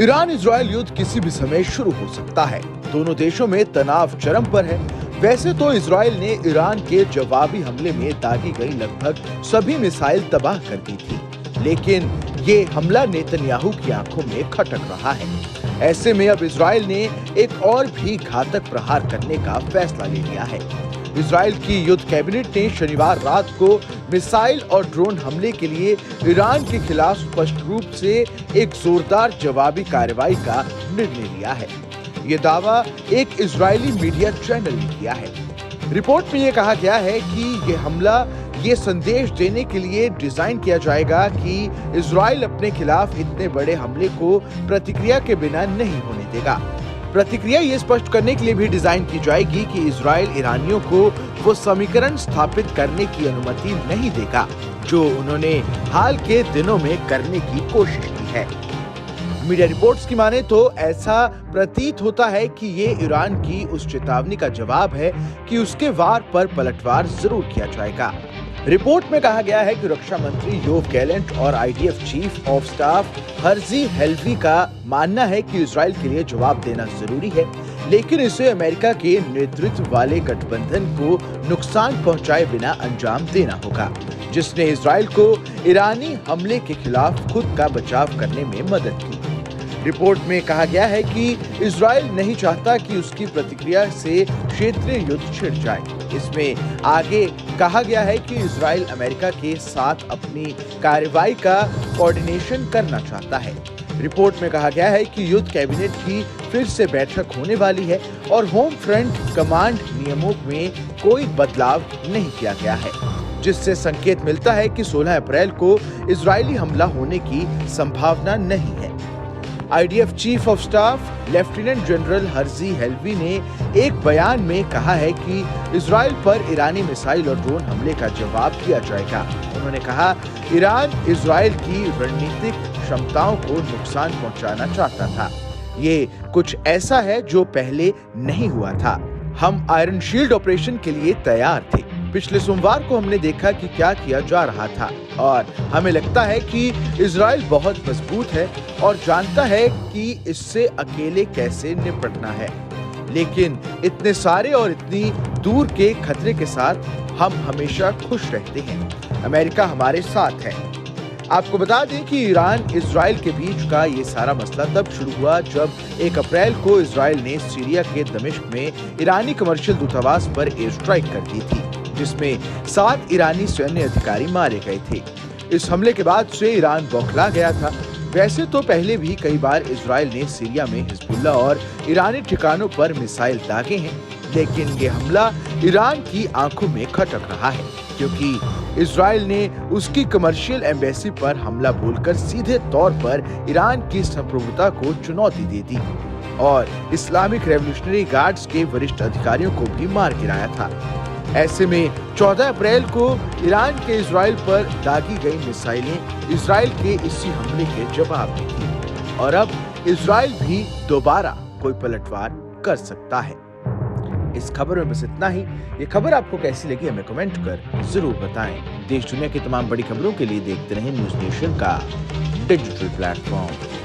Iran Israel युद्ध किसी भी समय शुरू हो सकता है। दोनों देशों में तनाव चरम पर है। वैसे तो इजराइल ने ईरान के जवाबी हमले में दागी गई लगभग सभी मिसाइल तबाह कर दी थी, लेकिन ये हमला नेतन्याहू की आंखों में खटक रहा है। ऐसे में अब इजराइल ने एक और भी घातक प्रहार करने का फैसला ले लिया है। इजराइल की युद्ध कैबिनेट ने शनिवार रात को मिसाइल और ड्रोन हमले के लिए ईरान के खिलाफ स्पष्ट रूप से एक जोरदार जवाबी कार्रवाई का निर्णय लिया है। ये दावा एक इजरायली मीडिया चैनल ने किया है। रिपोर्ट में ये कहा गया है कि ये हमला ये संदेश देने के लिए डिजाइन किया जाएगा कि इजराइल अपने खिलाफ इतने बड़े हमले को प्रतिक्रिया के बिना नहीं होने देगा। प्रतिक्रिया ये स्पष्ट करने के लिए भी डिजाइन की जाएगी कि इजराइल ईरानियों को वो समीकरण स्थापित करने की अनुमति नहीं देगा जो उन्होंने हाल के दिनों में करने की कोशिश की है। मीडिया रिपोर्ट्स की माने तो ऐसा प्रतीत होता है कि ये ईरान की उस चेतावनी का जवाब है कि उसके वार पर पलटवार जरूर किया जाएगा। रिपोर्ट में कहा गया है कि रक्षा मंत्री योव गैलेंट और IDF chief of staff Herzi Halevi का मानना है कि इजराइल के लिए जवाब देना जरूरी है, लेकिन इसे अमेरिका के नेतृत्व वाले गठबंधन को नुकसान पहुंचाए बिना अंजाम देना होगा, जिसने इजराइल को ईरानी हमले के खिलाफ खुद का बचाव करने में मदद की। रिपोर्ट में कहा गया है कि इजराइल नहीं चाहता कि उसकी प्रतिक्रिया से क्षेत्रीय युद्ध छिड़ जाए। इसमें आगे कहा गया है कि इजराइल अमेरिका के साथ अपनी कार्रवाई का कोऑर्डिनेशन करना चाहता है। रिपोर्ट में कहा गया है कि युद्ध कैबिनेट की फिर से बैठक होने वाली है और होम फ्रंट कमांड नियमों में कोई बदलाव नहीं किया गया है, जिससे संकेत मिलता है कि 16 अप्रैल को इजरायली हमला होने की संभावना नहीं है। IDF chief of staff lieutenant general Herzi Halevi ने एक बयान में कहा है कि इजराइल पर ईरानी मिसाइल और ड्रोन हमले का जवाब दिया जाएगा। उन्होंने कहा, ईरान इजराइल की रणनीतिक क्षमताओं को नुकसान पहुंचाना चाहता था। ये कुछ ऐसा है जो पहले नहीं हुआ था। हम आयरन शील्ड ऑपरेशन के लिए तैयार थे। पिछले सोमवार को हमने देखा कि क्या किया जा रहा था और हमें लगता है कि इजराइल बहुत मजबूत है और जानता है कि इससे अकेले कैसे निपटना है, लेकिन इतने सारे और इतनी दूर के खतरे के साथ हम हमेशा खुश रहते हैं। अमेरिका हमारे साथ है। आपको बता दें कि ईरान इजराइल के बीच का ये सारा मसला तब शुरू हुआ जब 1 अप्रैल को इजराइल ने सीरिया के दमिश्क में ईरानी कमर्शियल दूतावास पर एयर स्ट्राइक कर दी थी, जिसमें 7 ईरानी सैन्य अधिकारी मारे गए थे। इस हमले के बाद से ईरान बौखला गया था। वैसे तो पहले भी कई बार इजराइल ने सीरिया में हिजबुल्लाह और ईरानी ठिकानों पर मिसाइल दागे हैं, लेकिन ये हमला ईरान की आंखों में खटक रहा है, क्योंकि इजराइल ने उसकी कमर्शियल एम्बेसी पर हमला बोलकर सीधे तौर पर ईरान की संप्रभुता को चुनौती दे दी और इस्लामिक रेवोल्यूशनरी गार्ड्स के वरिष्ठ अधिकारियों को भी मार गिराया था। ऐसे में 14 अप्रैल को ईरान के इजराइल पर दागी गई मिसाइलें इजराइल के इसी हमले के जवाब में थी और अब इजराइल भी दोबारा कोई पलटवार कर सकता है। इस खबर में बस इतना ही। ये खबर आपको कैसी लगी हमें कमेंट कर जरूर बताएं। देश दुनिया की तमाम बड़ी खबरों के लिए देखते रहें न्यूज़ नेशन का डिजिटल प्लेटफॉर्म।